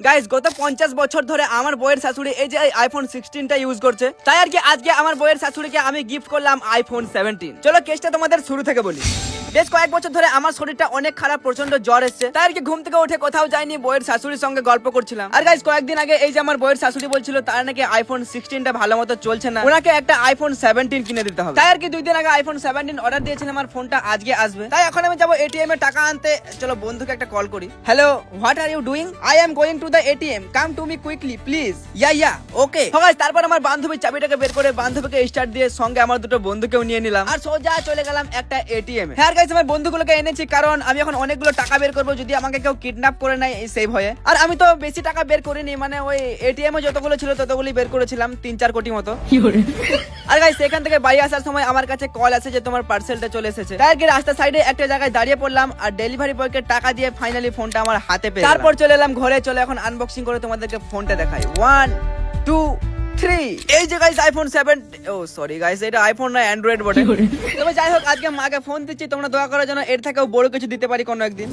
Guys গত 50 বছর ধরে আমার বইয়ের শাশুড়ি এই যে আইফোন 16টা ইউজ করছে, তাই আর কি আজকে আমার বইয়ের শাশুড়িকে আমি গিফট করলাম আইফোন 17। চলো কেসটা তোমাদের শুরু থেকে বলি। বেশ কয়েক বছর ধরে আমার শরীরটা অনেক খারাপ, প্রচন্ড জ্বর এসেছে, তাই আর কি ঘুম থেকে উঠে কোথাও যাইনি, বইয়ের শাশুড়ির সঙ্গে গল্প করছিলাম। আর গাইস কয়েকদিন আগে এই যে আমার বইয়ের শাশুড়ি বলছিল তার নাকি আইফোন 16টা ভালো মতো চলছে না, ওনাকে একটা আইফোন 17 কিনে দিতে হবে। তাই আর কি 2 দিন আগে আইফোন 17 অর্ডার দিয়েছিলাম, আমার ফোনটা আজকে আসবে। তাই এখন আমি যাবো এটিএম এ টাকা আনতে। চলো বন্ধুকে একটা কল করি। Hello, what are you doing? I am going to the ATM, come to me quickly please. Yeah okay. তারপর আমার বান্ধবীর চাবিটাকে বের করে বান্ধবীকে স্টার্ট দিয়ে সঙ্গে আমার দুটো বন্ধুকেও নিয়ে নিলাম আর সোজা চলে গেলাম একটা এটিএম এ। হ্যাঁ গাইস, আমার বন্ধুগুলোকে এনেছি কারণ আমি এখন অনেকগুলো টাকা বের করবো, যদি আমাকে কেউ কিডন্যাপ করে নেয় সেই ভয়ে। আর আমি তো বেশি টাকা বের করিনি, মানে ওই এটিএম এ যতগুলো ছিল ততগুলি বের করেছিলাম, 3-4 কোটি মতো। আর গাইস সেখান থেকে বাড়ি আসার সময় আমার কাছে কল আসে যে তোমার পার্সেলটা চলে এসেছে। তাই আর কি রাস্তার সাইডে একটা জায়গায় দাঁড়িয়ে পড়লাম আর ডেলিভারি বয়কে টাকা দিয়ে ফাইনালি ফোনটা আমার হাতে পেয়ে তারপর চলে এলাম ঘরে। চলে এখন আনবক্সিং করে তোমাদেরকে ফোনটা দেখাই। 1 2 3। এই যে গাইস আইফোন 7, ও সরি গাইস এটা আইফোন না অ্যান্ড্রয়েড বটে। তবে যাই হোক আজকে মাকে ফোন দিচ্ছি, তোমরা দোয়া করার জন্য এর থেকেও বড় কিছু দিতে পারি কোনো একদিন।